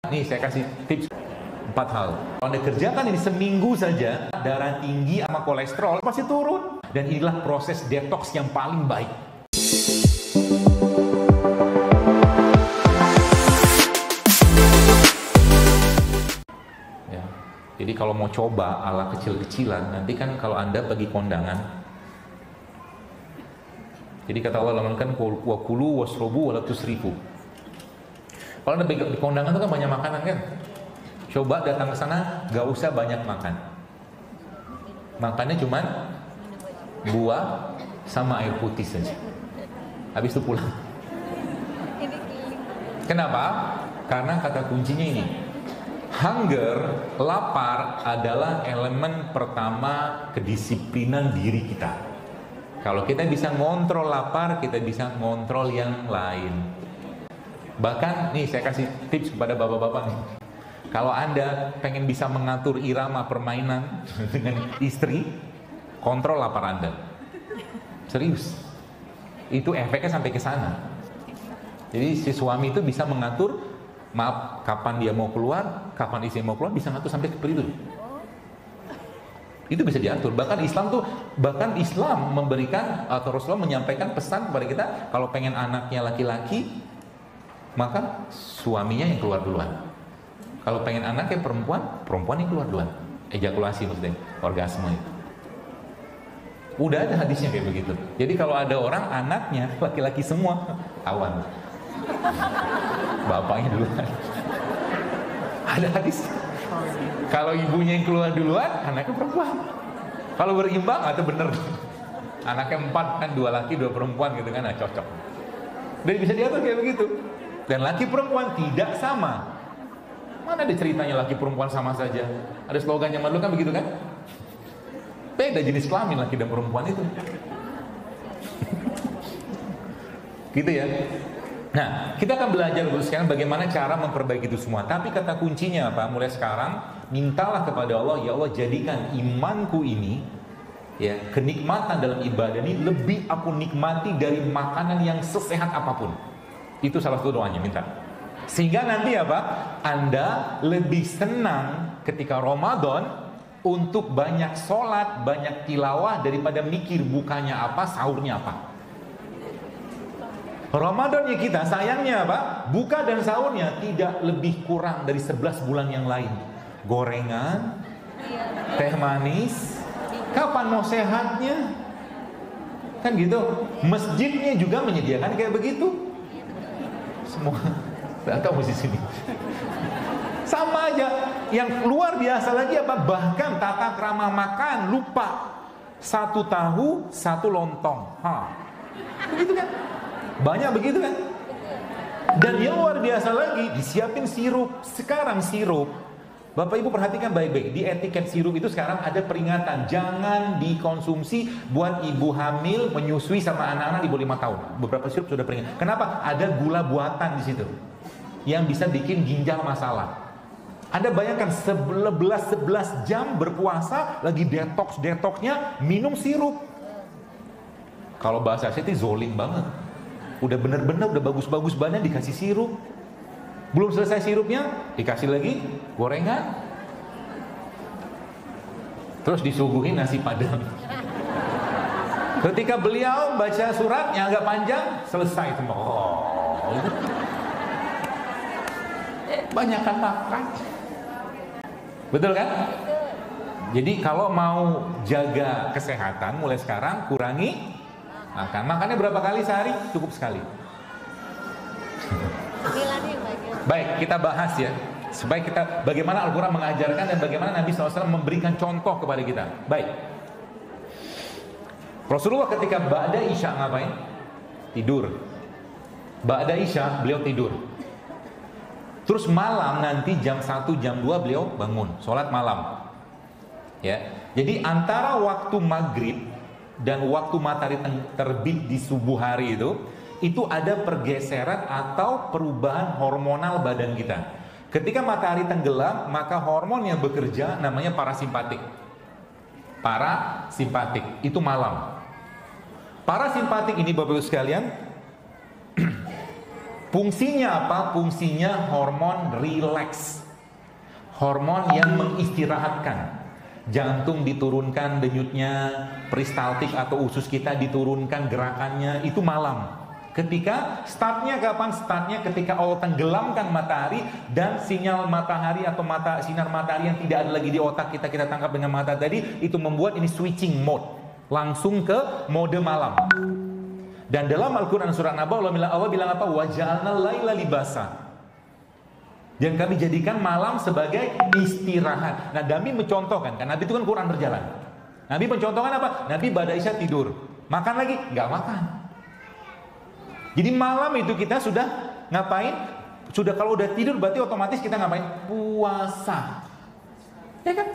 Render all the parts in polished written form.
Nih saya kasih tips 4 hal. Kalau Anda kerjakan ini seminggu saja, darah tinggi sama kolesterol pasti turun. Dan inilah proses detox yang paling baik. Ya. Jadi kalau mau coba ala kecil-kecilan, nanti kan kalau Anda pergi kondangan, jadi kata Allah kan wakulu wasrobu wala tusrifu. Kalau Anda di kondangan itu kan banyak makanan kan. Coba datang ke sana, gak usah banyak makan. Makannya cuman buah sama air putih saja. Habis itu pulang. Kenapa? Karena kata kuncinya ini. Hunger, lapar adalah elemen pertama kedisiplinan diri kita. Kalau kita bisa ngontrol lapar, kita bisa ngontrol yang lain. Bahkan nih saya kasih tips kepada bapak-bapak nih. Kalau Anda pengen bisa mengatur irama permainan dengan istri, kontrol lapar Anda. Serius. Itu efeknya sampai ke sana. Jadi si suami itu bisa mengatur, maaf, kapan dia mau keluar, kapan istri mau keluar, bisa ngatur sampai seperti itu. Itu bisa diatur. Bahkan Islam memberikan atau Rasulullah menyampaikan pesan kepada kita, kalau pengen anaknya laki-laki, maka suaminya yang keluar duluan. Kalau pengen anaknya perempuan, perempuan yang keluar duluan. Ejakulasi maksudnya, orgasme itu. Udah ada hadisnya kayak begitu. Jadi kalau ada orang anaknya laki-laki semua, awan. Bapaknya duluan. Ada hadis. Kalau ibunya yang keluar duluan, anaknya perempuan. Kalau berimbang atau bener. Anaknya 4 kan, 2 laki 2 perempuan gitu kan, nah, cocok. Dan bisa diatur kayak begitu. Dan laki perempuan tidak sama. Mana ada ceritanya laki perempuan sama saja? Ada slogan zaman dulu kan begitu kan? Beda jenis kelamin laki dan perempuan itu. Gitu ya. Nah, kita akan belajar dulu sekarang bagaimana cara memperbaiki itu semua. Tapi kata kuncinya apa? Mulai sekarang, mintalah kepada Allah, ya Allah jadikan imanku ini, ya, kenikmatan dalam ibadah ini lebih aku nikmati dari makanan yang sesehat apapun. Itu salah satu doanya, minta. Sehingga nanti apa? Anda lebih senang ketika Ramadan untuk banyak sholat, banyak tilawah daripada mikir bukanya apa, sahurnya apa. Ramadannya kita sayangnya apa? Buka dan sahurnya tidak lebih kurang dari 11 bulan yang lain. Gorengan, teh manis, kapan mau sehatnya? Kan gitu. Masjidnya juga menyediakan kayak begitu. Semua atau mesti sini. Sama aja. Yang luar biasa lagi apa? Bahkan tata krama makan lupa. 1 tahu, 1 lontong. Begitu kan? Banyak begitu kan? Dan yang luar biasa lagi, disiapin sirup. Sekarang sirup, Bapak Ibu perhatikan baik-baik. Di etiket sirup itu sekarang ada peringatan, jangan dikonsumsi buat ibu hamil menyusui sama anak-anak di bawah 5 tahun. Beberapa sirup sudah peringat. Kenapa? Ada gula buatan di situ yang bisa bikin ginjal masalah. Anda bayangkan 11 jam berpuasa lagi detoksnya minum sirup. Kalau bahasa saya itu zolim banget. Udah bener-bener udah bagus-bagus badan dikasih sirup. Belum selesai sirupnya dikasih lagi gorengan. Terus disuguhin nasi padang. Ketika beliau baca surat yang agak panjang, selesai semua. Banyakan makan. Betul kan? Jadi kalau mau jaga kesehatan mulai sekarang kurangi makan. Makannya berapa kali sehari? Cukup sekali. Baik, kita bahas ya. Supaya kita bagaimana Al-Quran mengajarkan dan bagaimana Nabi SAW memberikan contoh kepada kita. Baik. Rasulullah ketika ba'da Isya ngapain? Tidur. Ba'da Isya beliau tidur. Terus malam nanti jam 1, jam 2 beliau bangun, sholat malam. Ya. Jadi antara waktu maghrib dan waktu matahari terbit di subuh hari itu ada pergeseran atau perubahan hormonal badan kita. Ketika matahari tenggelam, maka hormon yang bekerja namanya parasimpatik. Parasimpatik itu malam. Parasimpatik ini Bapak Ibu sekalian Fungsinya apa? Fungsinya hormon rileks, hormon yang mengistirahatkan. Jantung diturunkan denyutnya, peristaltik atau usus kita diturunkan gerakannya, itu malam. Ketika startnya kapan? Startnya ketika Allah tenggelamkan matahari dan sinyal matahari atau sinar matahari yang tidak ada lagi di otak kita, kita tangkap dengan mata tadi, itu membuat ini switching mode, langsung ke mode malam. Dan dalam Al-Quran surat Naba Allah bilang apa? Waja'alna laila libasa. Dan kami jadikan malam sebagai istirahat. Nah, Nabi mencontohkan, kan Nabi itu kan Quran berjalan. Nabi mencontohkan apa? Nabi pada Isya tidur. Makan lagi? Nggak makan. Jadi malam itu kita sudah ngapain? Sudah kalau udah tidur berarti otomatis kita ngapain? Puasa. Ya kan?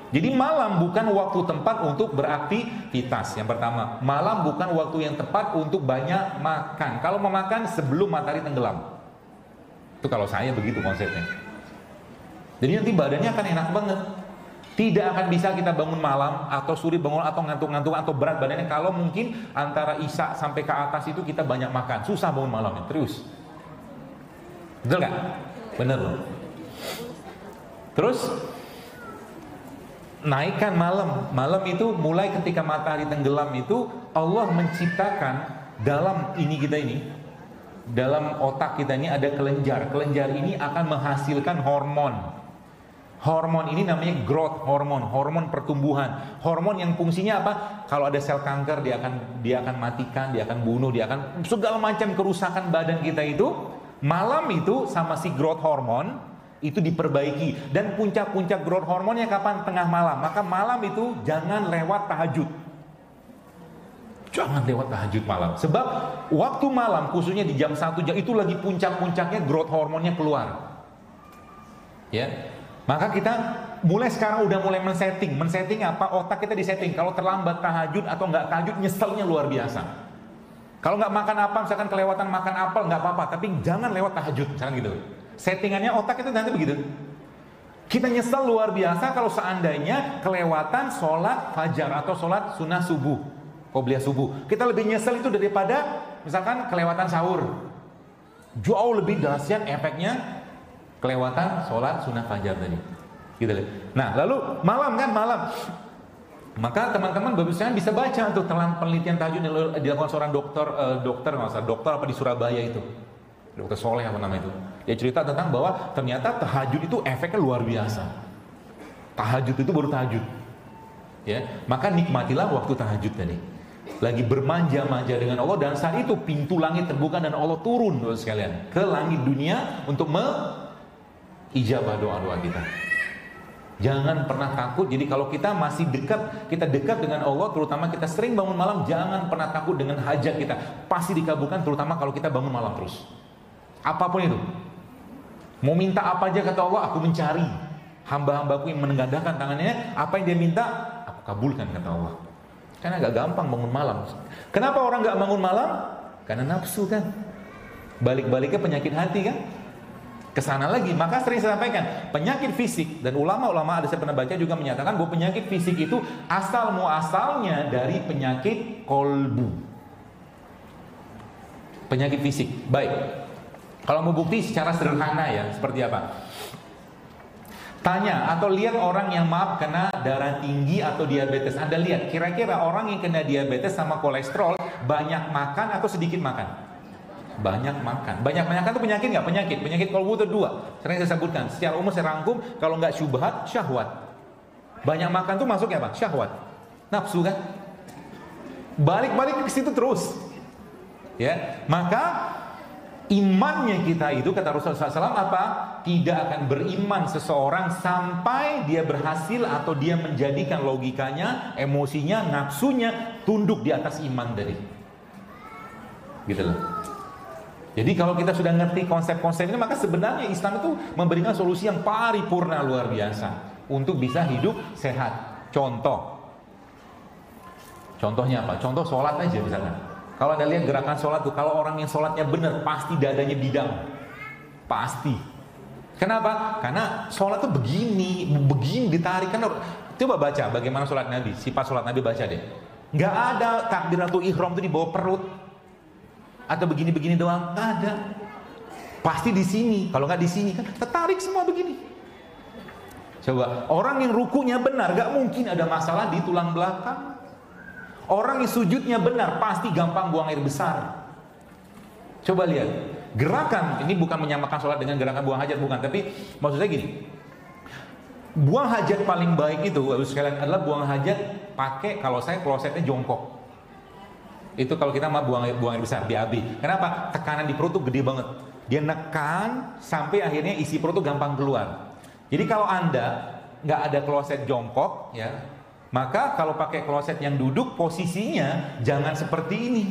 Jadi malam bukan waktu tempat untuk beraktivitas. Yang pertama, malam bukan waktu yang tepat untuk banyak makan. Kalau mau makan sebelum matahari tenggelam. Itu kalau saya begitu konsepnya. Jadi nanti badannya akan enak banget. Tidak akan bisa kita bangun malam atau suri bangun atau ngantuk-ngantuk atau berat badannya kalau mungkin antara Isya sampai ke atas itu kita banyak makan. Susah bangun malamnya, terus. Betul gak? Bener loh. Terus naikkan malam. Malam itu mulai ketika matahari tenggelam itu Allah menciptakan dalam dalam otak kita ini ada kelenjar. Kelenjar ini akan menghasilkan hormon. Hormon ini namanya growth hormon, hormon pertumbuhan. Hormon yang fungsinya apa? Kalau ada sel kanker dia akan matikan, dia akan bunuh, dia akan segala macam kerusakan badan kita itu. Malam itu sama si growth hormon itu diperbaiki. Dan puncak-puncak growth hormonnya kapan? Tengah malam. Maka malam itu jangan lewat tahajud. Jangan lewat tahajud malam. Sebab waktu malam khususnya di jam 1 jam itu lagi puncak-puncaknya growth hormonnya keluar. Ya. Maka kita mulai sekarang udah mulai men-setting apa? Otak kita disetting. Kalau terlambat tahajud atau nggak tahajud nyeselnya luar biasa. Kalau nggak makan apa, misalkan kelewatan makan apel nggak apa-apa, tapi jangan lewat tahajud, misalkan gitu. Settingannya otak itu nanti begitu. Kita nyesel luar biasa kalau seandainya kelewatan sholat fajar atau sholat sunnah subuh, qobliyah subuh. Kita lebih nyesel itu daripada misalkan kelewatan sahur. Jauh lebih dahsyat efeknya kelewatan sholat sunnah fajar tadi. Gitu. Nah, lalu malam kan malam. Maka teman-teman bagus sekalian bisa baca tuh penelitian tahajud yang dilakukan seorang dokter apa di Surabaya itu. Dokter Soleh apa nama itu. Dia cerita tentang bahwa ternyata tahajud itu efeknya luar biasa. Tahajud itu baru tahajud. Ya, maka nikmatilah waktu tahajud tadi. Lagi bermanja-manja dengan Allah dan saat itu pintu langit terbuka dan Allah turun sekalian ke langit dunia untuk ijabah doa-doa kita. Jangan pernah takut. Jadi kalau kita masih kita dekat dengan Allah, terutama kita sering bangun malam, jangan pernah takut dengan hajat kita. Pasti dikabulkan, terutama kalau kita bangun malam terus. Apapun itu. Mau minta apa aja kata Allah, aku mencari. Hamba-hambaku yang menengadahkan tangannya, apa yang dia minta, aku kabulkan kata Allah. Karena agak gampang bangun malam. Kenapa orang gak bangun malam? Karena nafsu kan. Balik-baliknya penyakit hati kan. Kesana lagi, maka sering saya sampaikan penyakit fisik, dan ulama-ulama ada saya pernah baca juga menyatakan bahwa penyakit fisik itu asal muasalnya dari penyakit kolbu. Penyakit fisik. Baik, kalau mau bukti secara sederhana ya, seperti apa? Tanya atau lihat orang yang kena darah tinggi atau diabetes. Anda lihat kira-kira orang yang kena diabetes sama kolesterol banyak makan atau sedikit makan? Banyak makan. Banyak makan itu penyakit nggak? Penyakit kolbu itu dua. Sering saya sebutkan. Secara umum saya rangkum, kalau nggak syubhat, syahwat. Banyak makan itu masuknya apa? Syahwat. Nafsu kan? Balik-balik ke situ terus. Ya, maka imannya kita itu kata Rasulullah SAW apa? Tidak akan beriman seseorang sampai dia berhasil atau dia menjadikan logikanya, emosinya, nafsunya tunduk di atas iman tadi. Gitu loh. Jadi kalau kita sudah ngerti konsep-konsep ini, maka sebenarnya Islam itu memberikan solusi yang paripurna luar biasa untuk bisa hidup sehat. Contohnya apa? Contoh sholat aja misalkan. Kalau Anda lihat gerakan sholat tuh, kalau orang yang sholatnya benar, pasti dadanya bidang. Pasti. Kenapa? Karena sholat tuh begini ditarik kan. Coba baca bagaimana sholat Nabi, sifat sholat Nabi, baca deh. Nggak ada takbiratul ihram itu di bawah perut. atau begini-begini doang, nggak ada. Pasti di sini. Kalau nggak di sini kan tertarik semua begini. Coba orang yang rukunya benar, nggak mungkin ada masalah di tulang belakang. Orang yang sujudnya benar pasti gampang buang air besar. Coba lihat gerakan ini, bukan menyamakan sholat dengan gerakan buang hajat, bukan. Tapi maksud saya gini, buang hajat paling baik itu sekalian adalah buang hajat pakai, kalau saya klosetnya jongkok. Itu kalau kita mau buang air besar, BAB. Kenapa? Tekanan di perut tuh gede banget. Dia nekan sampai akhirnya isi perut tuh gampang keluar. Jadi kalau Anda nggak ada kloset jongkok, ya, maka kalau pakai kloset yang duduk, posisinya jangan seperti ini.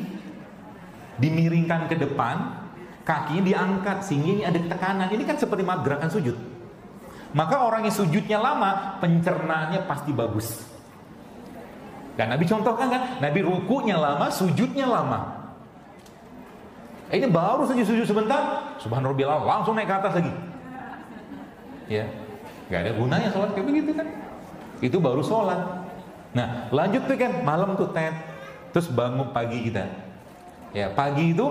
Dimiringkan ke depan, kakinya diangkat sehingga ini ada tekanan. Ini kan seperti gerakan sujud. Maka orang yang sujudnya lama, pencernaannya pasti bagus. Dan Nabi contohkan kan, Nabi rukunya lama, sujudnya lama. Ini baru saja sujud sebentar, subhanallah, langsung naik ke atas lagi. Ya, nggak ada gunanya sholat kayak begitu kan. Itu baru sholat. Nah, lanjut tuh kan, malam tuh terus bangun pagi kita. Ya, pagi itu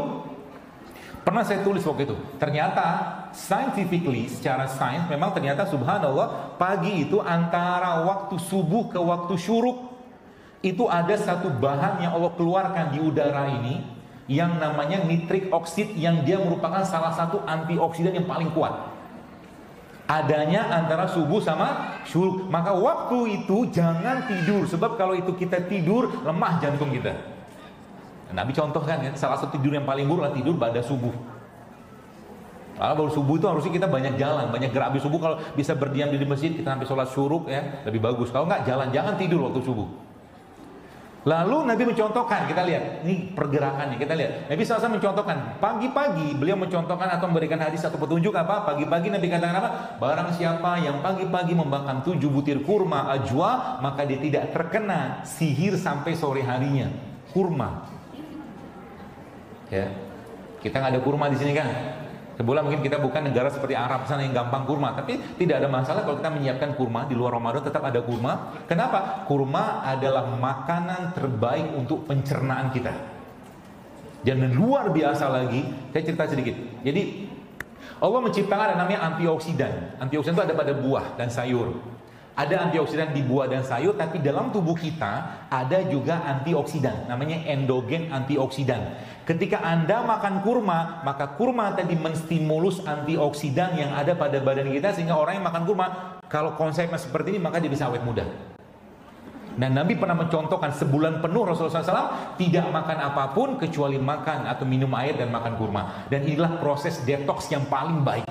pernah saya tulis waktu itu. Ternyata scientifically, secara sains memang ternyata subhanallah, pagi itu antara waktu subuh ke waktu syuruk itu ada satu bahan yang Allah keluarkan di udara ini yang namanya nitrik oksid, yang dia merupakan salah satu antioksidan yang paling kuat. Adanya antara subuh sama syuruk. Maka waktu itu jangan tidur, sebab kalau itu kita tidur, lemah jantung kita. Nabi contohkan ya, salah satu tidur yang paling buruk adalah tidur pada subuh. Kalau baru subuh itu harusnya kita banyak jalan, banyak gerak. Habis subuh kalau bisa berdiam di masjid, kita sampai sholat syuruk ya, lebih bagus. Kalau nggak jalan, jangan tidur waktu subuh. Lalu Nabi mencontohkan, kita lihat, ini pergerakannya, kita lihat. Nabi SAW mencontohkan, pagi-pagi beliau mencontohkan atau memberikan hadis atau petunjuk apa? Pagi-pagi Nabi katakan apa? Barang siapa yang pagi-pagi membakar 7 butir kurma ajwa, maka dia tidak terkena sihir sampai sore harinya. Kurma. Ya, kita nggak ada kurma di sini kan? Sebulan mungkin kita bukan negara seperti Arab sana yang gampang kurma, tapi tidak ada masalah kalau kita menyiapkan kurma di luar Ramadan, tetap ada kurma. Kenapa? Kurma adalah makanan terbaik untuk pencernaan kita. Dan luar biasa lagi, saya cerita sedikit. Jadi Allah menciptakan ada namanya antioksidan. Antioksidan itu ada pada buah dan sayur. Ada antioksidan di buah dan sayur, tapi dalam tubuh kita ada juga antioksidan, namanya endogen antioksidan. Ketika Anda makan kurma, maka kurma tadi menstimulus antioksidan yang ada pada badan kita, sehingga orang yang makan kurma, kalau konsepnya seperti ini, maka dia bisa awet muda. Dan Nabi pernah mencontohkan sebulan penuh Rasulullah SAW tidak makan apapun kecuali makan atau minum air dan makan kurma. Dan inilah proses detox yang paling baik.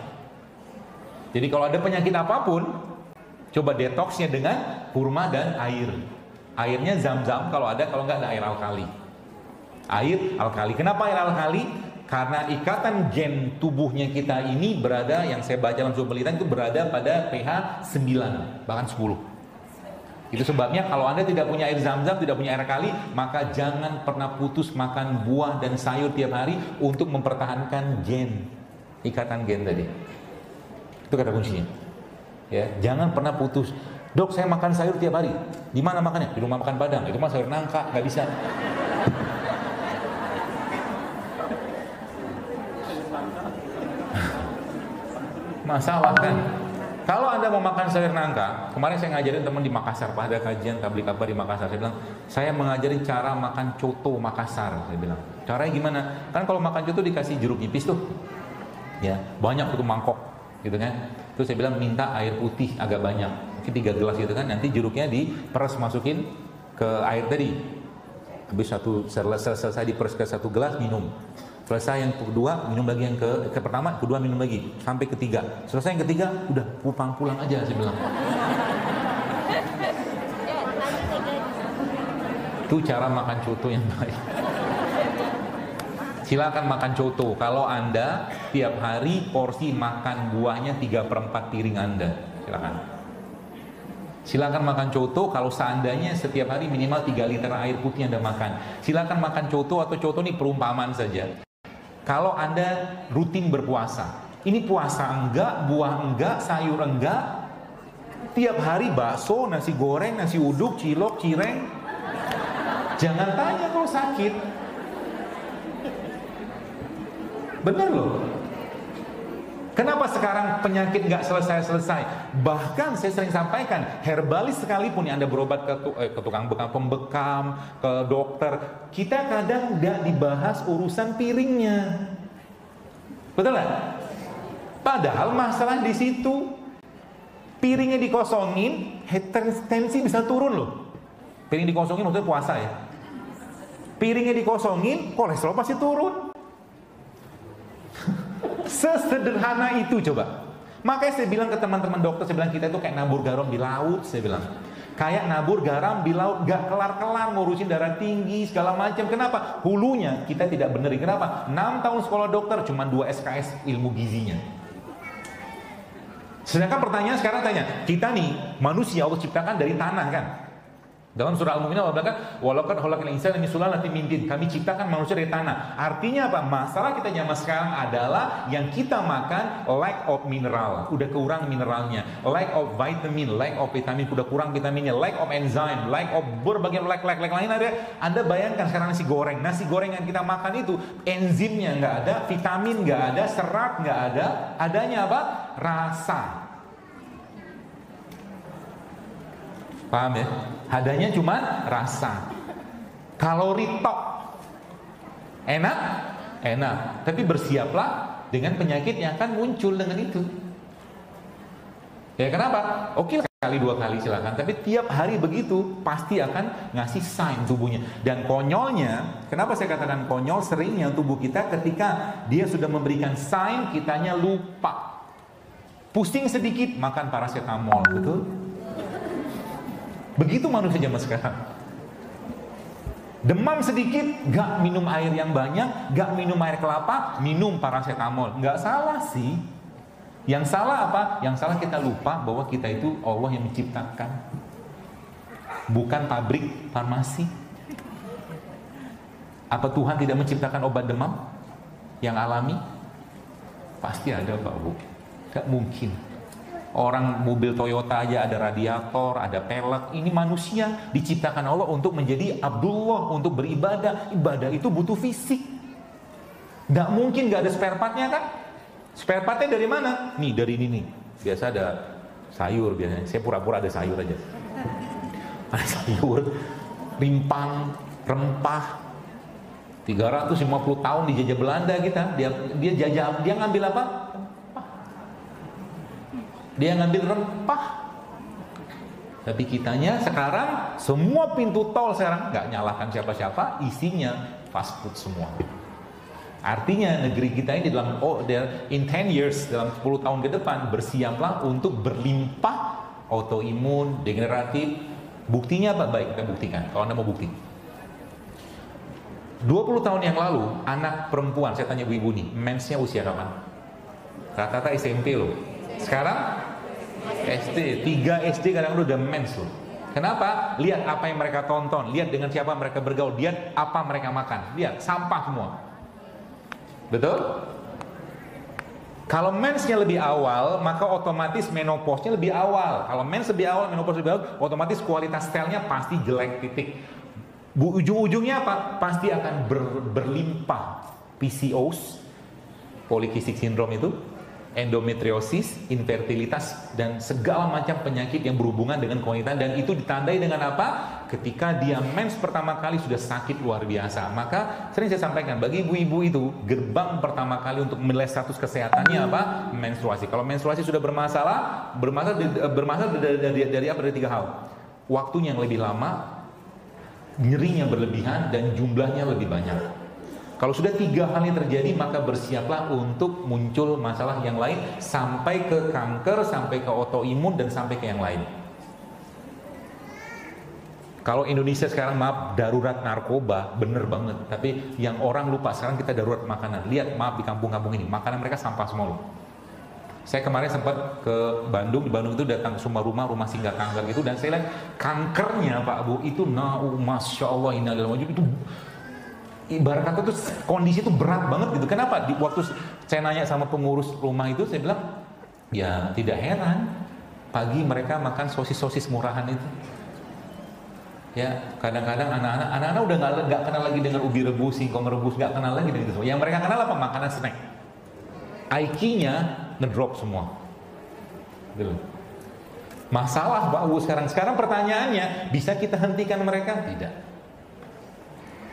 Jadi kalau ada penyakit apapun, coba detoxnya dengan kurma dan air. Airnya zam-zam kalau ada, kalau nggak ada air alkali. Air alkali. Kenapa air alkali? Karena ikatan gen tubuhnya kita ini berada, yang saya baca dalam sebuah penelitian itu berada pada pH 9, bahkan 10. Itu sebabnya kalau Anda tidak punya air zam-zam, tidak punya air alkali, maka jangan pernah putus makan buah dan sayur tiap hari untuk mempertahankan gen, ikatan gen tadi. Itu kata kuncinya. Ya, jangan pernah putus. Dok, saya makan sayur tiap hari. Di mana makannya? Di rumah makan Padang. Itu mah sayur nangka, nggak bisa. Masalah kan? Kalau Anda mau makan sayur nangka, kemarin saya ngajarin teman di Makassar, pada kajian tabligh akbar di Makassar, saya bilang, saya mengajarin cara makan coto Makassar, saya bilang. Caranya gimana? Kan kalau makan coto dikasih jeruk nipis tuh. Ya, banyak tuh mangkok, gitu kan. Terus saya bilang minta air putih agak banyak, mungkin 3 gelas gitu kan, nanti jeruknya diperes masukin ke air tadi. Habis selesai diperes ke 1 gelas, minum. Selesai yang kedua, minum lagi yang ke pertama, kedua minum lagi, sampai ketiga. Selesai yang ketiga, udah pulang aja, saya bilang. Itu cara makan coto yang baik. Silakan makan coto. Kalau Anda tiap hari porsi makan buahnya 3/4 piring Anda, silakan. Silakan makan coto kalau seandainya setiap hari minimal 3 liter air putih Anda makan. Silakan makan coto, atau coto ini perumpamaan saja. Kalau Anda rutin berpuasa, ini puasa enggak, buah enggak, sayur enggak, tiap hari bakso, nasi goreng, nasi uduk, cilok, cireng. Jangan tanya kalau sakit. Bener loh. Kenapa sekarang penyakit nggak selesai-selesai? Bahkan saya sering sampaikan, herbalis sekalipun yang Anda berobat ke tukang bekam, pembekam, ke dokter, kita kadang nggak dibahas urusan piringnya. Betul nggak? Padahal masalah di situ. Piringnya dikosongin, tensi bisa turun loh. Piring dikosongin maksudnya puasa ya. Piringnya dikosongin, kolesterol pasti turun. Sesederhana itu coba. Makanya saya bilang ke teman-teman dokter, saya bilang kita itu kayak nabur garam di laut, saya bilang. Kayak nabur garam di laut, gak kelar-kelar ngurusin darah tinggi, segala macam. Kenapa? Hulunya kita tidak benerin. Kenapa? 6 tahun sekolah dokter, cuma 2 SKS ilmu gizinya. Sedangkan pertanyaan sekarang tanya, kita nih manusia Allah ciptakan dari tanah kan? Dalam surah Al-Mu'minun Allah bilang, walaupun khalaqal insana min sulalatin min tin, kami ciptakan manusia dari tanah. Artinya apa? Masalah kita zaman sekarang adalah yang kita makan lack of mineral, udah kurang mineralnya, lack of vitamin, lack of vitamin, udah kurang vitaminnya, lack of enzyme, lack of berbagai lack lain ada. Anda bayangkan sekarang nasi goreng yang kita makan itu enzimnya nggak ada, vitamin nggak ada, serat nggak ada, adanya apa? Rasa. Paham ya? Adanya cuma rasa. Kalori tok. Enak? Enak. Tapi bersiaplah dengan penyakit yang akan muncul dengan itu. Ya kenapa? Oke sekali 2 kali silakan. Tapi tiap hari begitu pasti akan ngasih sign tubuhnya. Dan konyolnya, kenapa saya katakan konyol? Seringnya tubuh kita ketika dia sudah memberikan sign, kitanya lupa. Pusing sedikit, makan paracetamol, betul? Begitu manusia zaman sekarang. Demam sedikit, gak minum air yang banyak, gak minum air kelapa, minum paracetamol. Gak salah sih. Yang salah apa? Yang salah kita lupa bahwa kita itu Allah yang menciptakan, bukan pabrik farmasi. Apa Tuhan tidak menciptakan obat demam yang alami? Pasti ada Pak Bu. Gak mungkin. Orang mobil Toyota aja ada radiator, ada pelek. Ini manusia diciptakan Allah untuk menjadi Abdullah, untuk beribadah. Ibadah itu butuh fisik. Nggak mungkin nggak ada spare partnya kan? Spare partnya dari mana? Nih dari ini nih. Biasa ada sayur biasanya. Saya pura-pura ada sayur aja. Ada sayur, rimpang, rempah. 350 tahun dijajah Belanda kita. Dia ngambil apa? Dia ngambil rempah. Tapi kitanya sekarang semua pintu tol sekarang nggak nyalahkan siapa-siapa, isinya fast food semua. Artinya negeri kita ini in 10 years, dalam 10 tahun ke depan bersiaplah untuk berlimpah autoimun, degeneratif. Buktinya apa? Baik, kita buktikan. Kalau Anda mau bukti. 20 tahun yang lalu anak perempuan, saya tanya ibu-ibu nih, mensnya usia kapan? Rata-rata SMP loh. Sekarang SD, 3 SD kadang-kadang udah mens loh. Kenapa? Lihat apa yang mereka tonton, lihat dengan siapa mereka bergaul, lihat apa mereka makan, lihat sampah semua. Betul? Kalau mensnya lebih awal, maka otomatis menopausnya lebih awal. Kalau mens lebih awal, menopause lebih awal, otomatis kualitas selnya pasti jelek titik. Ujung-ujungnya apa? Pasti akan berlimpah PCOS, polycystic syndrome itu, endometriosis, infertilitas, dan segala macam penyakit yang berhubungan dengan kewangitan. Dan itu ditandai dengan apa? Ketika dia mens pertama kali sudah sakit luar biasa. Maka sering saya sampaikan, bagi ibu-ibu itu gerbang pertama kali untuk menilai status kesehatannya apa? Menstruasi. Kalau menstruasi sudah bermasalah dari apa? Dari 3 hal. Waktunya yang lebih lama, nyerinya berlebihan, dan jumlahnya lebih banyak. Kalau sudah 3 hal yang terjadi, maka bersiaplah untuk muncul masalah yang lain, sampai ke kanker, sampai ke autoimun, dan sampai ke yang lain. Kalau Indonesia sekarang maaf darurat narkoba, bener banget. Tapi yang orang lupa sekarang kita darurat makanan. Lihat maaf di kampung-kampung ini, makanan mereka sampah semua loh. Saya kemarin sempat ke Bandung, di Bandung itu datang semua rumah singgah kanker gitu, dan saya lihat kankernya Pak Bu itu, masya Allah, itu ibarat kata tuh kondisi itu berat banget gitu. Kenapa? Waktu saya nanya sama pengurus rumah itu, saya bilang, ya tidak heran pagi mereka makan sosis murahan itu. Ya kadang-kadang anak-anak udah nggak kenal lagi dengan ubi rebus, singkong rebus, nggak kenal lagi dengan itu. Yang mereka kenal apa? Makanan snack. IQ-nya ngedrop semua. Gitu. Masalah Pak Abu sekarang pertanyaannya, bisa kita hentikan mereka? Tidak.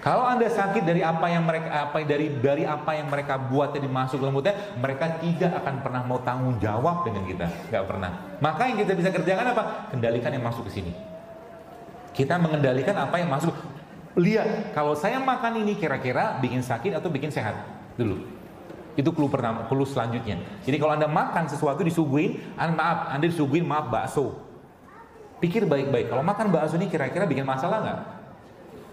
Kalau Anda sakit dari apa yang mereka buat jadi masuk dalam mulutnya, mereka tidak akan pernah mau tanggung jawab dengan kita, nggak pernah. Maka yang kita bisa kerjakan apa? Kendalikan yang masuk ke sini. Kita mengendalikan apa yang masuk. Lihat, kalau saya makan ini kira-kira bikin sakit atau bikin sehat dulu. Itu clue pertama, clue selanjutnya. Jadi kalau Anda makan sesuatu disuguhin, Anda disuguhin bakso. Pikir baik-baik, kalau makan bakso ini kira-kira bikin masalah nggak?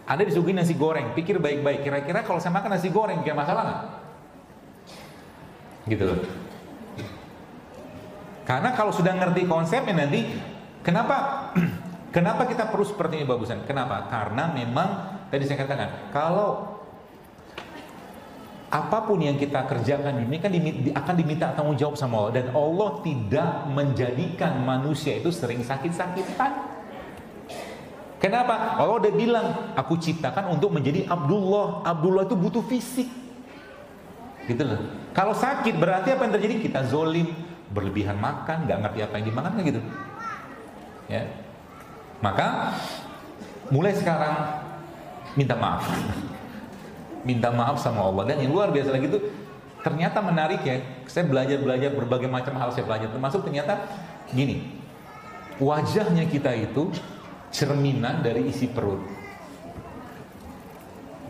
Anda disuguhin nasi goreng, pikir baik-baik, kira-kira kalau saya makan nasi goreng bikin masalah nggak? Gitu loh. Karena kalau sudah ngerti konsepnya nanti, kenapa kita perlu seperti ini bagusan? Kenapa? Karena memang tadi saya katakan, kalau apapun yang kita kerjakan ini kan akan diminta tanggung jawab sama Allah, dan Allah tidak menjadikan manusia itu sering sakit-sakitan. Kenapa? Allah udah bilang, aku ciptakan untuk menjadi Abdullah. Abdullah itu butuh fisik. Gitu loh. Kalau sakit berarti apa yang terjadi? Kita zolim, berlebihan makan, nggak ngerti apa yang dimakan kan gitu. Ya. Maka mulai sekarang minta maaf. Minta maaf sama Allah. Dan yang luar biasa lagi itu ternyata menarik ya. Saya belajar berbagai macam hal saya belajar. Termasuk ternyata gini, wajahnya kita itu cerminan dari isi perut.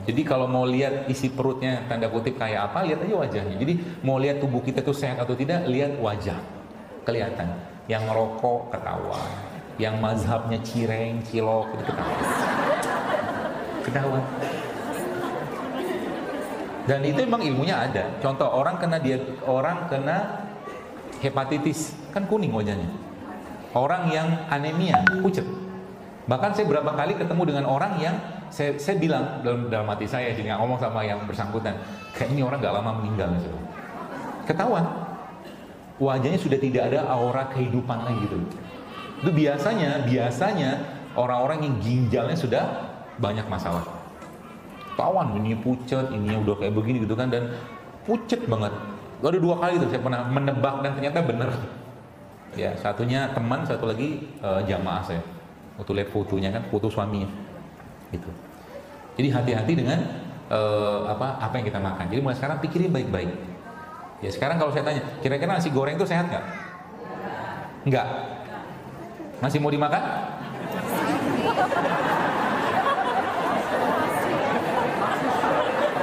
Jadi kalau mau lihat isi perutnya tanda kutip kayak apa, lihat aja wajahnya. Jadi mau lihat tubuh kita itu sehat atau tidak, lihat wajah. Kelihatan. Yang ngerokok ketahuan, yang mazhabnya cireng, cilok itu ketahuan. Ketahuan. Dan itu memang ilmunya ada. Contoh orang kena hepatitis, kan kuning wajahnya. Orang yang anemia, pucat. Bahkan saya berapa kali ketemu dengan orang yang saya bilang dalam hati saya, jadi ngomong sama yang bersangkutan, kayak ini orang gak lama meninggal. Ketahuan, wajahnya sudah tidak ada aura kehidupan lagi gitu. Itu biasanya orang-orang yang ginjalnya sudah banyak masalah. Ketahuan, ini pucat, ini udah kayak begini gitu kan, dan pucat banget. Ada 2 kali tuh saya pernah menebak dan ternyata benar. Ya, satunya teman, satu lagi jamaah saya. Waktu lihat fotonya kan, foto suaminya, gitu. Jadi hati-hati dengan apa yang kita makan. Jadi mulai sekarang pikirin baik-baik. Ya sekarang kalau saya tanya, kira-kira nasi goreng itu sehat nggak? Nggak. Masih mau dimakan?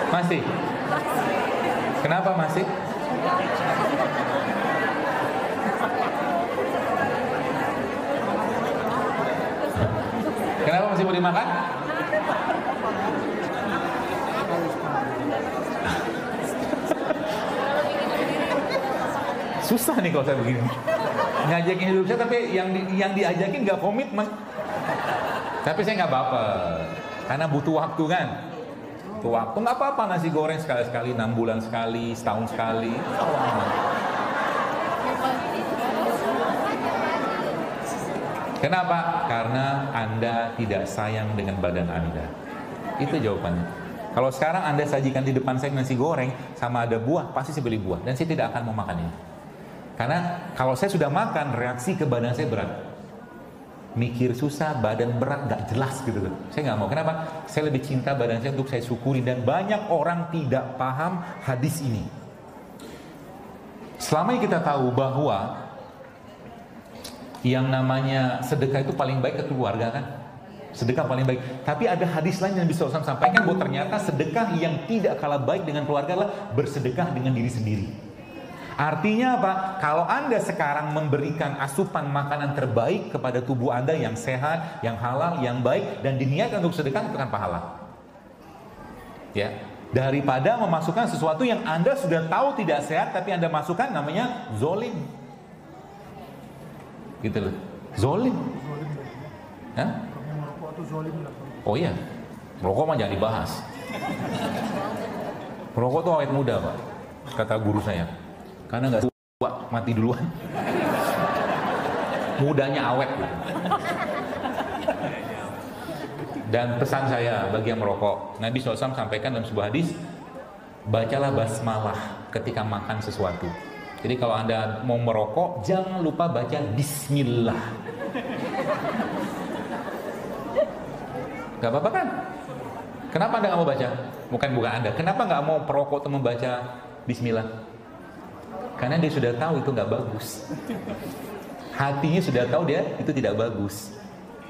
Masih. Kenapa masih? Kenapa masih mau dimakan? Susah nih kalau saya begini. Ngajakin hidup saya tapi yang diajakin nggak komitmen. Tapi saya nggak baper, karena butuh waktu kan. Butuh waktu nggak apa-apa, nasi goreng sekali-sekali, 6 bulan sekali, setahun sekali. Kenapa? Karena Anda tidak sayang dengan badan Anda. Itu jawabannya. Kalau sekarang Anda sajikan di depan saya nasi goreng sama ada buah, pasti saya beli buah dan saya tidak akan mau makan ini. Karena kalau saya sudah makan, reaksi ke badan saya berat. Mikir susah, badan berat, nggak jelas gitu. Saya nggak mau. Kenapa? Saya lebih cinta badan saya untuk saya syukuri, dan banyak orang tidak paham hadis ini. Selama ini kita tahu bahwa yang namanya sedekah itu paling baik ke keluarga kan? Sedekah paling baik. Tapi ada hadis lain yang bisa saya sampaikan bahwa ternyata sedekah yang tidak kalah baik dengan keluarga adalah bersedekah dengan diri sendiri. Artinya apa? Kalau Anda sekarang memberikan asupan makanan terbaik kepada tubuh Anda yang sehat, yang halal, yang baik, dan diniatkan untuk sedekah, itu kan pahala. Ya, daripada memasukkan sesuatu yang Anda sudah tahu tidak sehat tapi Anda masukkan, namanya zolim. Gitu loh. Zolim. Hah? Oh iya, merokok mah jangan dibahas. Merokok tuh awet muda Pak, kata guru saya. Karena nggak tua, mati duluan. Mudanya awet. Dan pesan saya bagi yang merokok, Nabi SAW sampaikan dalam sebuah hadis, bacalah basmalah ketika makan sesuatu. Jadi kalau Anda mau merokok, jangan lupa baca Bismillah. Gak apa-apa kan? Kenapa Anda nggak mau baca? Bukan Anda. Kenapa nggak mau perokok itu membaca Bismillah? Karena dia sudah tahu itu nggak bagus. Hatinya sudah tahu dia itu tidak bagus.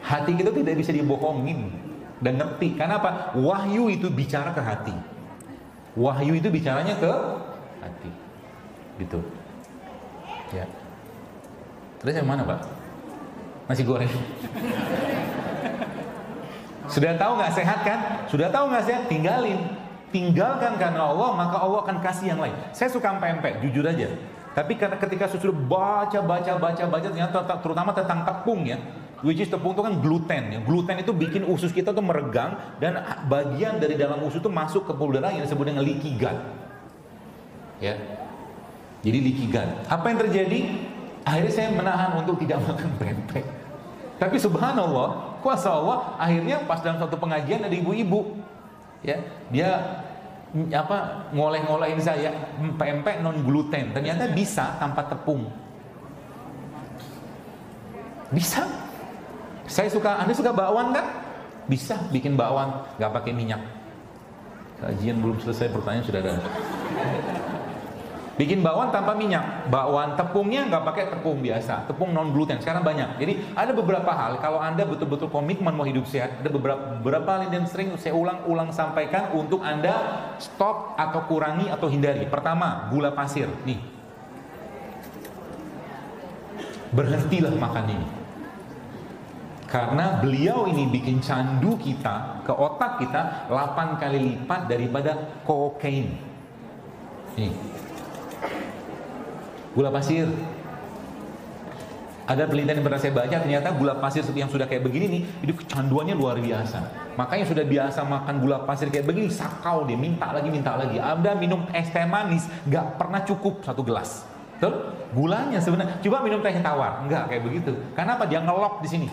Hati kita tidak bisa dibohongin dan ngerti. Karena apa? Wahyu itu bicara ke hati. Wahyu itu bicaranya ke hati. Gitu. Ya. Terus yang mana, Pak? Nasi goreng. Sudah tahu nggak sehat kan? Sudah tahu nggak sehat? Tinggalkan karena Allah, maka Allah akan kasih yang lain. Saya suka pempek, jujur aja. Tapi karena ketika sudah baca, ternyata terutama tentang tepung ya, which is tepung itu kan gluten ya. Gluten itu bikin usus kita tuh meregang dan bagian dari dalam usus itu masuk ke pembuluh darah yang disebut dengan leaky gut. Ya. Jadi leaky gut. Apa yang terjadi? Akhirnya saya menahan untuk tidak makan pempek. Tapi subhanallah, kuasa Allah, akhirnya pas dalam satu pengajian ada ibu-ibu, ya, dia ngoleh-ngolehin saya pempek non gluten. Ternyata bisa tanpa tepung. Bisa. Anda suka bakwan kan? Bisa bikin bakwan nggak pakai minyak. Kajian belum selesai, pertanyaan sudah ada. Bikin bakwan tanpa minyak, bakwan tepungnya nggak pakai tepung biasa, tepung non gluten. Sekarang banyak. Jadi ada beberapa hal. Kalau Anda betul-betul komitmen mau hidup sehat, ada beberapa hal yang sering saya ulang sampaikan untuk Anda stop atau kurangi atau hindari. Pertama, gula pasir. Nih, berhentilah makan ini. Karena beliau ini bikin candu kita ke otak kita 8 kali lipat daripada kokain. Nih. Gula pasir. Ada penelitian yang pernah saya baca, ternyata gula pasir yang sudah kayak begini nih, itu kecanduannya luar biasa. Makanya sudah biasa makan gula pasir kayak begini, sakau dia, minta lagi. Anda minum es teh manis, nggak pernah cukup 1 gelas. Betul? Gulanya sebenarnya, coba minum teh tawar, nggak kayak begitu. Karena apa? Dia ngelok di sini.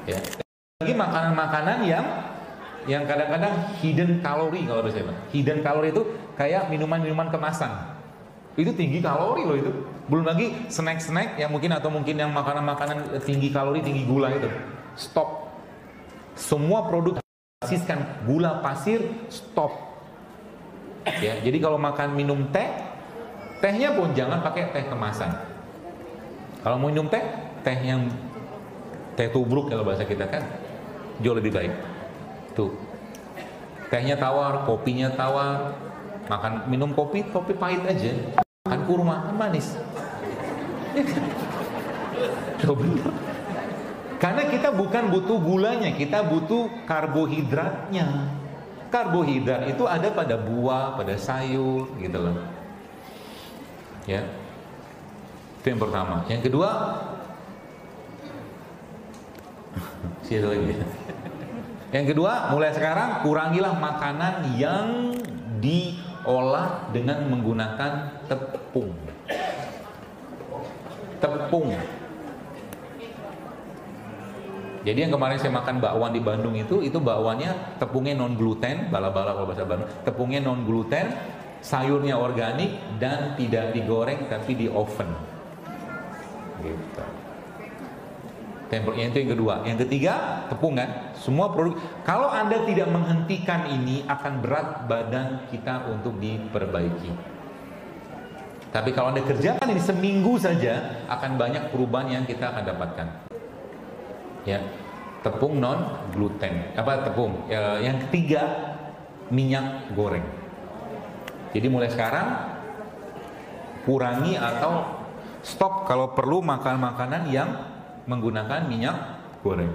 Ya. Lagi makanan-makanan yang kadang-kadang hidden kalori kalau bahasa saya. Hidden kalori itu kayak minuman-minuman kemasan. Itu tinggi kalori loh itu. Belum lagi snack-snack yang mungkin yang makanan-makanan tinggi kalori, tinggi gula itu. Stop. Semua produk basiskan gula pasir, stop. Ya, jadi kalau makan minum tehnya pun jangan pakai teh kemasan. Kalau mau minum teh yang teh tubruk kalau bahasa kita kan jauh lebih baik. Tuh. Tehnya tawar, kopinya tawar. Minum kopi pahit aja. Makan kurma, kan manis. Coba. Karena kita bukan butuh gulanya, kita butuh karbohidratnya. Karbohidrat itu ada pada buah, pada sayur, gitu loh. Ya. Itu yang pertama. Yang kedua, yang kedua, mulai sekarang kurangilah makanan yang diolah dengan menggunakan tepung. Jadi yang kemarin saya makan bakwan di Bandung itu bakwannya tepungnya non gluten, bala-bala kalau bahasa Bandung, tepungnya non gluten, sayurnya organik dan tidak digoreng tapi di oven. Gitu. Itu yang kedua. Yang ketiga, tepung kan. Semua produk. Kalau Anda tidak menghentikan ini, akan berat badan kita untuk diperbaiki. Tapi kalau Anda kerjakan ini seminggu saja, akan banyak perubahan yang kita akan dapatkan. Ya, tepung non gluten. Tepung? Yang ketiga, minyak goreng. Jadi mulai sekarang kurangi atau stop kalau perlu makan makanan yang menggunakan minyak goreng.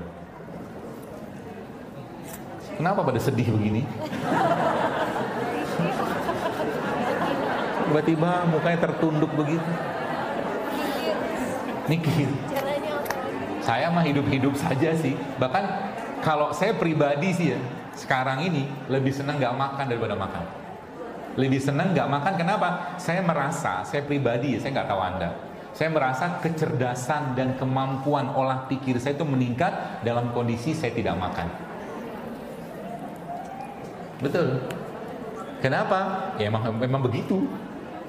Kenapa pada sedih begini? Tiba-tiba mukanya tertunduk begitu. Mikir. Saya mah hidup-hidup saja sih. Bahkan kalau saya pribadi sih ya, sekarang ini lebih senang nggak makan daripada makan. Lebih senang nggak makan. Kenapa? Saya merasa, saya pribadi, saya nggak tahu Anda. Saya merasa kecerdasan dan kemampuan olah pikir saya itu meningkat dalam kondisi saya tidak makan. Betul. Kenapa? Ya memang begitu.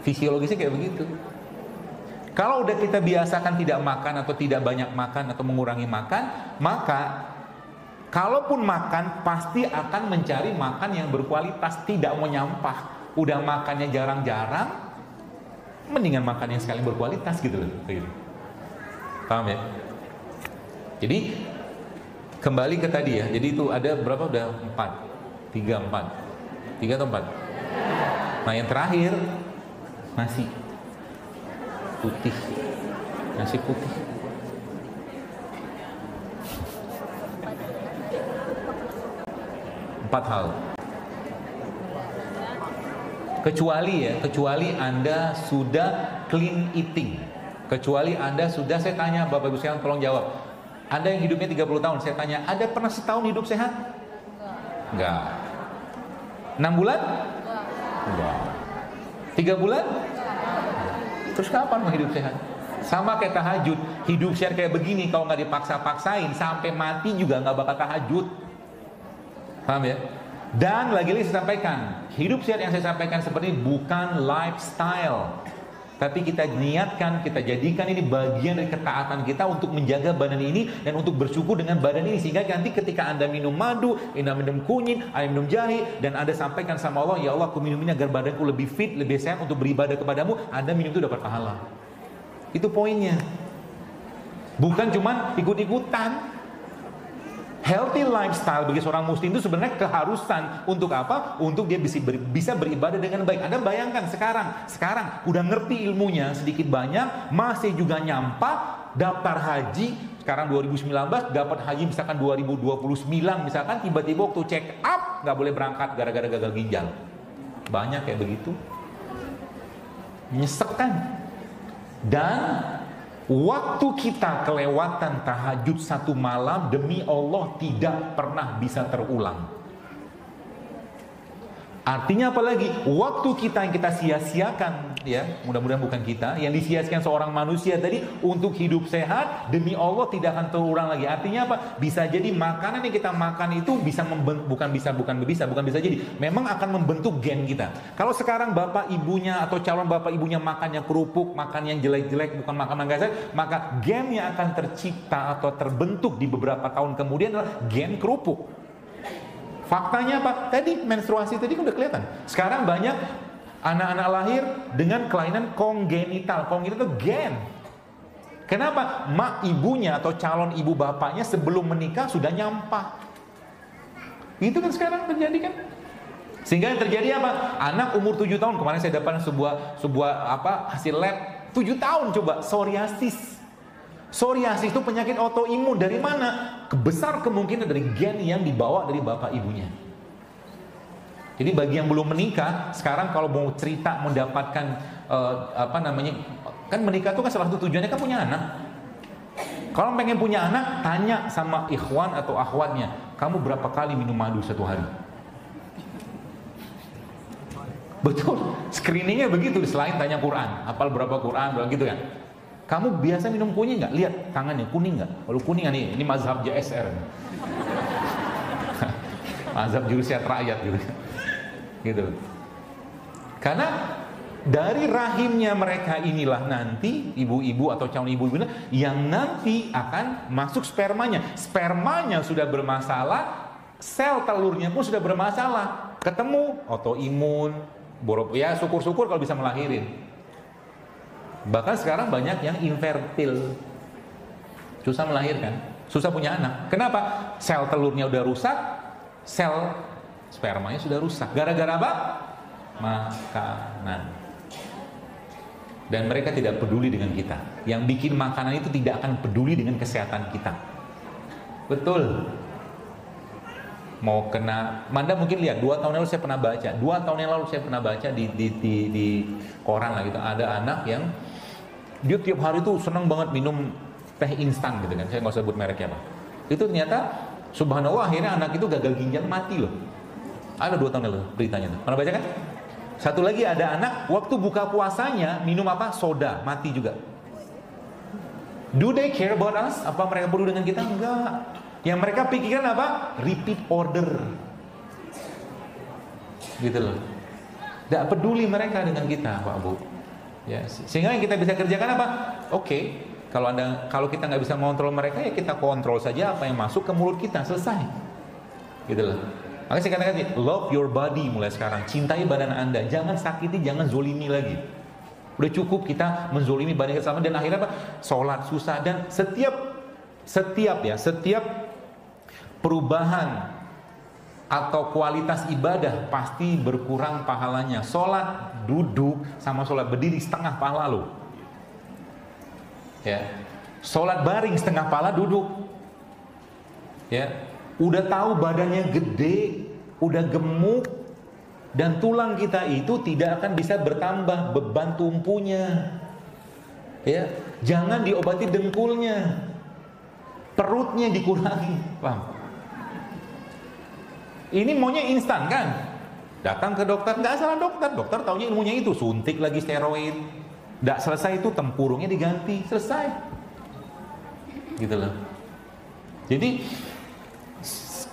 Fisiologisnya kayak begitu. Kalau udah kita biasakan tidak makan atau tidak banyak makan atau mengurangi makan, maka kalaupun makan pasti akan mencari makan yang berkualitas, tidak mau nyampah. Udah makannya jarang-jarang, mendingan makan yang sekali berkualitas gitu loh. Paham ya? Jadi kembali ke tadi ya. Jadi itu ada berapa? Udah 4. 3 atau 4. Nah yang terakhir nasi putih. 4 hal. Kecuali Anda sudah clean eating. Kecuali Anda sudah, saya tanya Bapak Ibu sekalian tolong jawab. Anda yang hidupnya 30 tahun, saya tanya, ada pernah setahun hidup sehat? Enggak. 6 bulan? Enggak. 3 bulan? Terus kapan mau hidup sehat? Sama kayak tahajud. Hidup sehat kayak begini, kalau nggak dipaksa-paksain sampai mati juga nggak bakal tahajud. Paham ya? Dan lagi-lagi saya sampaikan, hidup sehat yang saya sampaikan seperti ini bukan lifestyle, tapi kita niatkan, kita jadikan ini bagian dari ketaatan kita untuk menjaga badan ini dan untuk bersyukur dengan badan ini, sehingga nanti ketika Anda minum madu, Anda minum kunyit, Anda minum jahe, dan Anda sampaikan sama Allah, ya Allah aku minum ini agar badanku lebih fit, lebih sehat untuk beribadah kepadamu, Anda minum itu dapat pahala. Itu poinnya. Bukan cuman ikut-ikutan. Healthy lifestyle bagi seorang muslim itu sebenarnya keharusan. Untuk apa? Untuk dia bisa beribadah dengan baik. Anda bayangkan sekarang udah ngerti ilmunya sedikit banyak, masih juga nyampah, daftar haji sekarang 2019, dapat haji misalkan 2029, misalkan tiba-tiba waktu check up nggak boleh berangkat gara-gara gagal ginjal. Banyak kayak begitu. Nyesek kan? Dan waktu kita kelewatan tahajud 1 malam demi Allah tidak pernah bisa terulang. Artinya apa lagi? Waktu kita yang kita sia-siakan, ya, mudah-mudahan bukan kita, yang disia-siakan seorang manusia tadi untuk hidup sehat, demi Allah tidak akan terulang lagi. Artinya apa? Bisa jadi makanan yang kita makan itu bisa bukan bisa jadi, memang akan membentuk gen kita. Kalau sekarang bapak ibunya atau calon bapak ibunya makannya kerupuk, makan yang jelek-jelek, bukan makanan sehat, maka gen yang akan tercipta atau terbentuk di beberapa tahun kemudian adalah gen kerupuk. Faktanya apa? Tadi menstruasi tadi kan udah kelihatan. Sekarang banyak anak-anak lahir dengan kelainan kongenital. Kongenital itu gen. Kenapa? Mak ibunya atau calon ibu bapaknya sebelum menikah sudah nyampah. Itu kan sekarang terjadi kan? Sehingga yang terjadi apa? Anak umur 7 tahun, kemarin saya dapat sebuah hasil lab, 7 tahun coba, psoriasis. Psoriasis itu penyakit autoimun. Dari mana? Besar kemungkinan dari gen yang dibawa dari bapak ibunya. Jadi bagi yang belum menikah, sekarang kalau mau cerita mendapatkan kan menikah itu kan salah satu tujuannya kan punya anak. Kalau pengen punya anak, tanya sama ikhwan atau akhwatnya, kamu berapa kali minum madu satu hari? Betul, screeningnya begitu. Selain tanya Quran, hafal berapa Quran, gitu kan. Kamu biasa minum kunyit nggak? Lihat tangannya kuning nggak? Kalau kuning ini mazhab JSR, mazhab jurusiat rakyat gitu. Karena dari rahimnya mereka inilah nanti ibu-ibu atau calon ibu-ibu yang nanti akan masuk spermanya. Spermanya sudah bermasalah, sel telurnya pun sudah bermasalah. Ketemu autoimun, ya syukur-syukur kalau bisa melahirin. Bahkan sekarang banyak yang infertil, susah melahirkan, susah punya anak. Kenapa? Sel telurnya udah rusak, sel spermanya sudah rusak. Gara-gara apa? Makanan. Dan mereka tidak peduli dengan kita. Yang bikin makanan itu tidak akan peduli dengan kesehatan kita. Betul. Mau kena, Manda mungkin lihat 2 tahun lalu saya pernah baca. 2 tahun yang lalu saya pernah baca di koran lah gitu. Ada anak yang dia tiap hari tuh senang banget minum teh instan gitu kan. Saya nggak usah sebut mereknya apa. Itu ternyata subhanallah akhirnya anak itu gagal ginjal mati loh. Ada 2 tahun lalu beritanya tuh. Pernah baca kan? Satu lagi ada anak waktu buka puasanya minum apa? Soda, mati juga. Do they care about us? Apa mereka peduli dengan kita? Enggak. Yang mereka pikirkan apa? Repeat order. Gitu loh. Tidak peduli mereka dengan kita, Pak Bu. Ya, sehingga yang kita bisa kerjakan apa? Oke, kalau kita nggak bisa mengontrol mereka, ya kita kontrol saja apa yang masuk ke mulut kita, selesai. Gitu loh. Makanya saya katakan, love your body mulai sekarang. Cintai badan Anda, jangan sakiti, jangan zolimi lagi. Udah cukup kita menzolimi badan kita sama, dan akhirnya apa? Sholat susah, dan setiap perubahan atau kualitas ibadah pasti berkurang pahalanya. Sholat duduk sama sholat berdiri setengah pahala loh. Ya, sholat baring setengah pahala duduk. Ya, udah tahu badannya gede, udah gemuk, dan tulang kita itu tidak akan bisa bertambah beban tumpunya. Ya, jangan diobati dengkulnya, perutnya dikurangi, paham? Ini maunya instan kan? Datang ke dokter, nggak salah dokter taunya ilmunya itu, suntik lagi steroid, nggak selesai itu tempurungnya diganti, selesai. Gitu loh. Jadi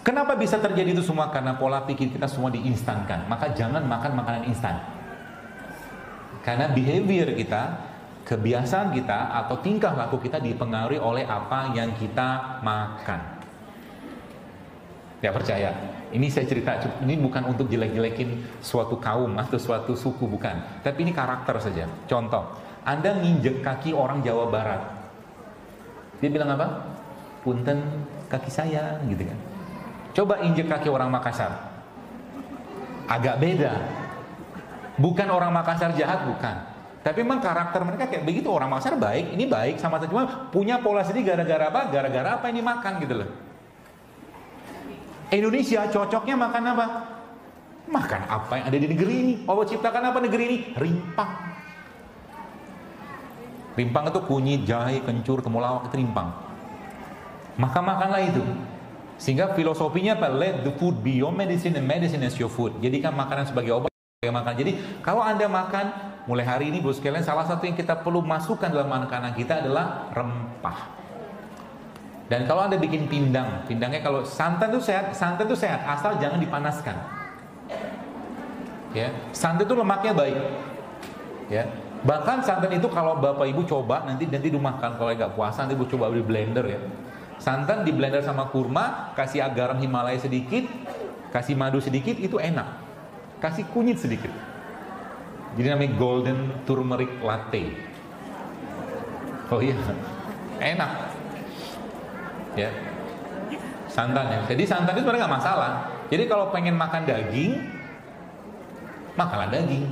kenapa bisa terjadi itu semua? Karena pola pikir kita semua diinstankan. Maka jangan makan makanan instan. Karena behavior kita, kebiasaan kita, atau tingkah laku kita dipengaruhi oleh apa yang kita makan. Ya percaya. Ini saya cerita, ini bukan untuk jelek-jelekin suatu kaum atau suatu suku, bukan. Tapi ini karakter saja. Contoh, Anda nginjek kaki orang Jawa Barat. Dia bilang apa? Punten kaki saya, gitu kan. Coba injek kaki orang Makassar. Agak beda. Bukan orang Makassar jahat, bukan. Tapi memang karakter mereka kayak begitu. Orang Makassar baik, ini baik, sama-sama, cuma punya pola sendiri gara-gara apa? Gara-gara apa ini makan, gitu loh. Indonesia cocoknya makan apa? Makan apa yang ada di negeri ini. Allah ciptakan apa negeri ini? Rimpang. Rimpang itu kunyit, jahe, kencur, temulawak, itu rimpang. Maka makanlah itu. Sehingga filosofinya apa? Let the food be your medicine and medicine is your food. Jadikan makanan sebagai obat sebagai makan. Jadi kalau Anda makan mulai hari ini, bos sekalian, salah satu yang kita perlu masukkan dalam makanan kita adalah rempah. Dan kalau Anda bikin pindangnya kalau santan itu sehat, asal jangan dipanaskan. Ya, santan itu lemaknya baik. Ya, bahkan santan itu kalau Bapak Ibu coba nanti rumah kan, kalau nggak puasa nanti Ibu coba di blender ya. Santan di blender sama kurma, kasih garam Himalaya sedikit, kasih madu sedikit, itu enak. Kasih kunyit sedikit. Jadi namanya golden turmeric latte. Oh iya, enak. Ya, santan ya. Jadi santan itu sebenarnya nggak masalah. Jadi kalau pengen makan daging, makanlah daging.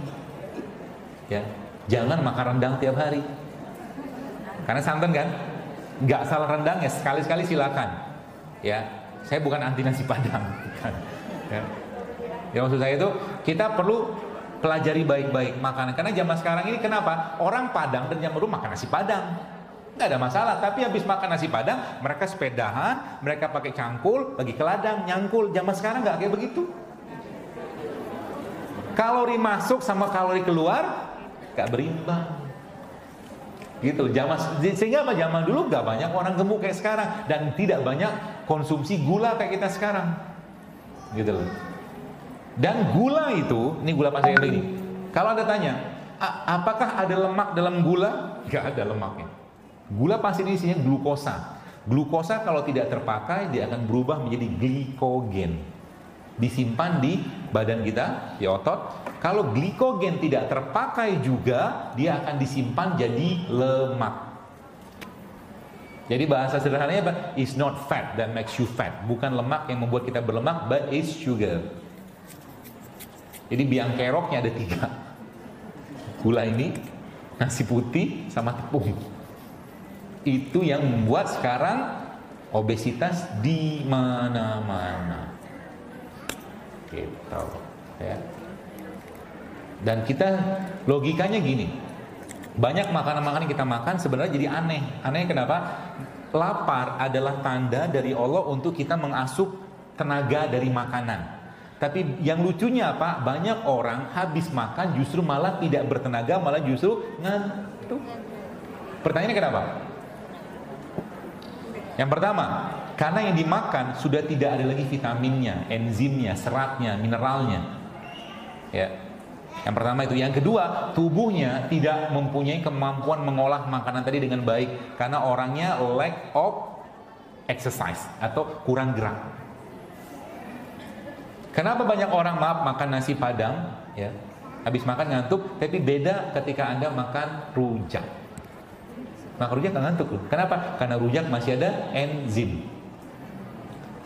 Ya, jangan makan rendang tiap hari. Karena santan kan, nggak salah rendangnya. Sekali-sekali silakan. Ya, saya bukan anti nasi padang. Ya. Ya maksud saya itu kita perlu pelajari baik-baik makanan. Karena zaman sekarang ini kenapa orang Padang dan zaman dulu makan nasi padang? Nggak ada masalah, tapi habis makan nasi padang mereka sepedahan, mereka pakai cangkul, lagi ke ladang, nyangkul. Zaman sekarang nggak kayak begitu. Kalori masuk sama kalori keluar nggak berimbang. Gitu. Sehingga apa? Zaman dulu nggak banyak orang gemuk kayak sekarang, dan tidak banyak konsumsi gula kayak kita sekarang. Gitu loh. Dan gula itu, ini gula pasir ini. Kalau Anda tanya, apakah ada lemak dalam gula? Nggak ada lemaknya. Gula pasir ini isinya glukosa. Glukosa kalau tidak terpakai dia akan berubah menjadi glikogen. Disimpan di badan kita, di otot. Kalau glikogen tidak terpakai juga, dia akan disimpan jadi lemak. Jadi bahasa sederhananya apa? It's not fat that makes you fat. Bukan lemak yang membuat kita berlemak, but it's sugar. Jadi biang keroknya ada 3. Gula ini, nasi putih, sama tepung. Itu yang membuat sekarang obesitas di mana-mana. Gitu, ya. Dan kita logikanya gini, banyak makanan-makanan yang kita makan sebenarnya jadi aneh. Aneh kenapa? Lapar adalah tanda dari Allah untuk kita mengasup tenaga dari makanan. Tapi yang lucunya apa? Banyak orang habis makan justru malah tidak bertenaga, malah justru ngantuk. Pertanyaannya kenapa? Yang pertama, karena yang dimakan sudah tidak ada lagi vitaminnya, enzimnya, seratnya, mineralnya. Ya. Yang pertama itu. Yang kedua, tubuhnya tidak mempunyai kemampuan mengolah makanan tadi dengan baik karena orangnya lack of exercise atau kurang gerak. Kenapa banyak orang makan nasi padang, ya, habis makan ngantuk, tapi beda ketika Anda makan rujak. Makan rujak nggak ngantuk loh. Kenapa? Karena rujak masih ada enzim.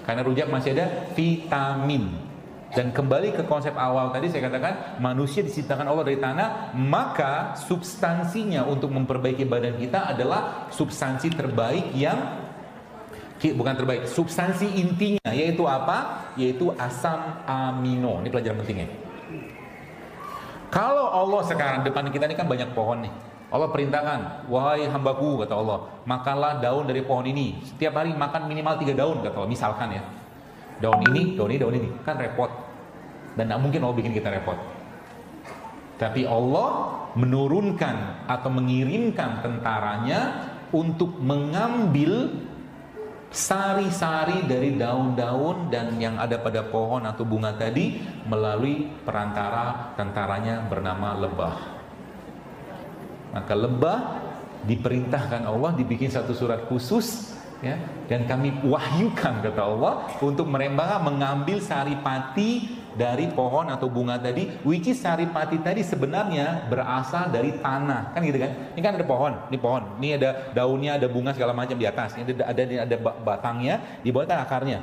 Karena rujak masih ada vitamin. Dan kembali ke konsep awal tadi saya katakan, manusia diciptakan Allah dari tanah, maka substansinya untuk memperbaiki badan kita adalah substansi terbaik yang bukan terbaik, substansi intinya yaitu apa? Yaitu asam amino. Ini pelajaran pentingnya. Kalau Allah sekarang depan kita ini kan banyak pohon nih. Allah perintahkan, wahai hambaku, kata Allah, makanlah daun dari pohon ini. Setiap hari makan minimal 3 daun, kata Allah. Misalkan ya, daun ini, daun ini, daun ini. Kan repot. Dan tidak mungkin Allah bikin kita repot. Tapi Allah menurunkan atau mengirimkan tentaranya untuk mengambil sari-sari dari daun-daun dan yang ada pada pohon atau bunga tadi melalui perantara tentaranya bernama lebah. Maka lebah diperintahkan Allah dibikin satu surat khusus, ya, dan kami wahyukan, kata Allah, untuk mereka mengambil saripati dari pohon atau bunga tadi, which is saripati tadi sebenarnya berasal dari tanah, kan gitu kan? Ini kan ada pohon, ini ada daunnya, ada bunga segala macam di atas, ini ada batangnya, di bawah kan akarnya.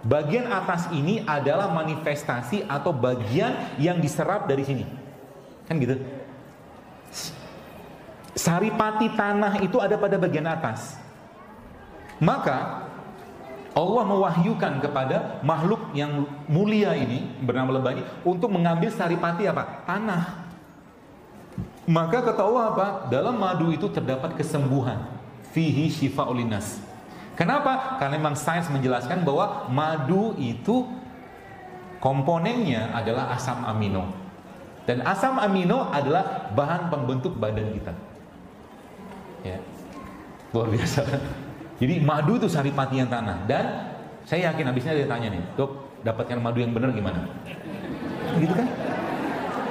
Bagian atas ini adalah manifestasi atau bagian yang diserap dari sini, kan gitu. Saripati tanah itu ada pada bagian atas. Maka Allah mewahyukan kepada makhluk yang mulia ini bernama lebah ini untuk mengambil saripati apa? Tanah. Maka kata Allah apa? Dalam madu itu terdapat kesembuhan. Fihi shifa'ul linnas. Kenapa? Karena memang sains menjelaskan bahwa madu itu komponennya adalah asam amino. Dan asam amino adalah bahan pembentuk badan kita. Ya. Luar biasa kan? Jadi madu itu saripati yang tanah. Dan saya yakin habisnya dia tanya nih, Dok, dapatkan madu yang benar gimana? Gitu kan?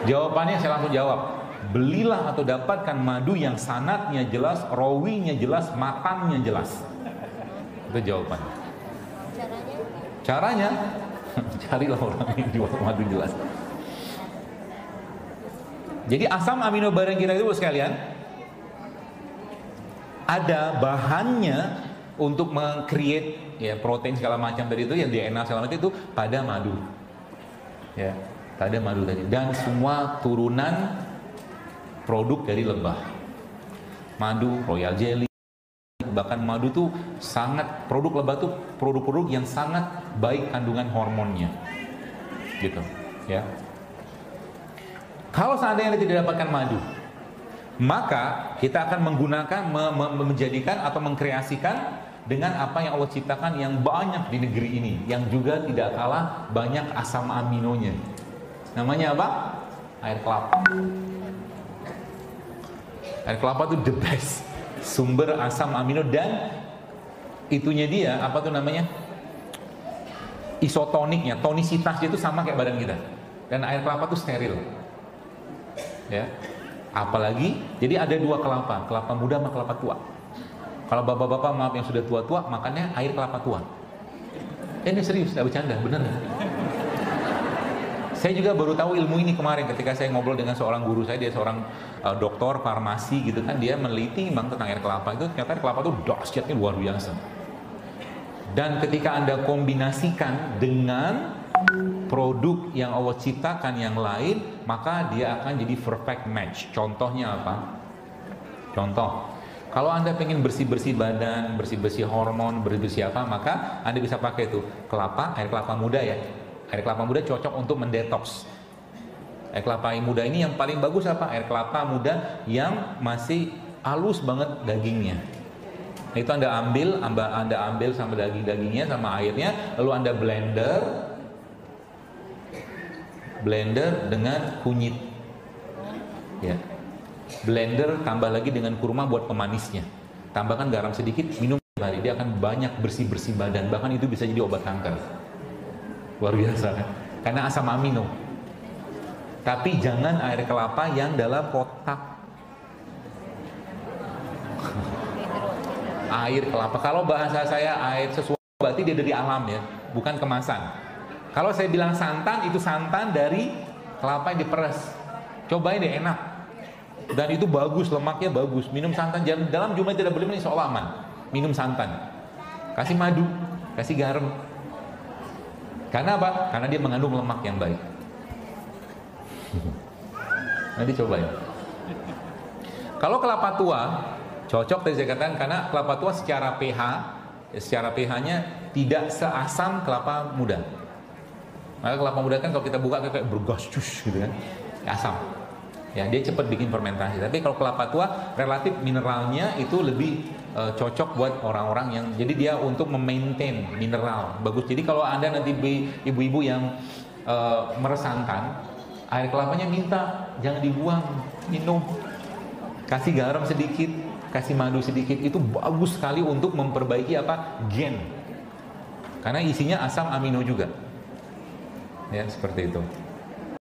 Jawabannya saya langsung jawab, belilah atau dapatkan madu yang sanadnya jelas, rawinya jelas, matannya jelas. Itu jawabannya. Caranya? Carilah orang yang jual madu jelas. Jadi asam amino badan kita itu sekalian, ada bahannya untuk meng-create ya protein segala macam dari itu yang DNA segala macam itu pada madu. Ya, pada madu tadi dan semua turunan produk dari lebah. Madu, royal jelly, bahkan madu tuh sangat produk lebah tuh produk-produk yang sangat baik kandungan hormonnya. Gitu, ya. Kalau seandainya tidak dapatkan madu, maka kita akan menggunakan, menjadikan atau mengkreasikan dengan apa yang Allah ciptakan yang banyak di negeri ini, yang juga tidak kalah banyak asam aminonya. Namanya apa? Air kelapa. Air kelapa itu the best sumber asam amino dan itunya dia apa tuh namanya? Isotoniknya, tonisitasnya itu sama kayak badan kita. Dan air kelapa itu steril. Ya. Apalagi, jadi ada 2 kelapa, kelapa muda sama kelapa tua. Kalau bapak-bapak maaf yang sudah tua-tua, makannya air kelapa tua. Ini serius, tidak bercanda, benar. Saya juga baru tahu ilmu ini kemarin ketika saya ngobrol dengan seorang guru saya, dia seorang doktor farmasi gitu kan, dia meneliti memang tentang air kelapa itu, ternyata air kelapa itu dahsyatnya luar biasa. Dan ketika Anda kombinasikan dengan produk yang Allah ciptakan yang lain, maka dia akan jadi perfect match. Contohnya apa? Contoh, kalau Anda pengen bersih-bersih badan, bersih-bersih hormon, bersih-bersih apa, maka Anda bisa pakai itu kelapa, air kelapa muda ya. Air kelapa muda cocok untuk mendetoks. Air kelapa muda ini yang paling bagus apa? Air kelapa muda yang masih halus banget dagingnya. Itu Anda ambil sama daging-dagingnya sama airnya, lalu Anda blender dengan kunyit. Ya. Blender tambah lagi dengan kurma buat pemanisnya. Tambahkan garam sedikit, minum hari, dia akan banyak bersih-bersih badan. Bahkan itu bisa jadi obat kanker. Luar biasa kan? Karena asam amino. Tapi jangan air kelapa yang dalam kotak. Air kelapa, kalau bahasa saya air sesuatu, berarti dia dari alam ya, bukan kemasan. Kalau saya bilang santan, itu santan dari kelapa yang diperes. Cobain deh, enak. Dan itu bagus, lemaknya bagus. Minum santan dalam jumlah tidak berlebihan, insya Allah aman. Minum santan. Kasih madu, kasih garam. Karena apa? Karena dia mengandung lemak yang baik. Nanti cobain. Kalau kelapa tua, cocok tadi saya katakan, karena kelapa tua secara pH-nya tidak seasam kelapa muda. Maka kelapa muda kan kalau kita buka kayak bergas cus gitu kan, asam. Ya, dia cepat bikin fermentasi. Tapi kalau kelapa tua relatif mineralnya itu lebih cocok buat orang-orang yang, jadi dia untuk memaintain mineral bagus. Jadi kalau Anda nanti ibu-ibu yang meres santan, air kelapanya minta jangan dibuang, minum. Kasih garam sedikit, kasih madu sedikit, itu bagus sekali untuk memperbaiki apa? Gen. Karena isinya asam amino juga. Ya, seperti itu.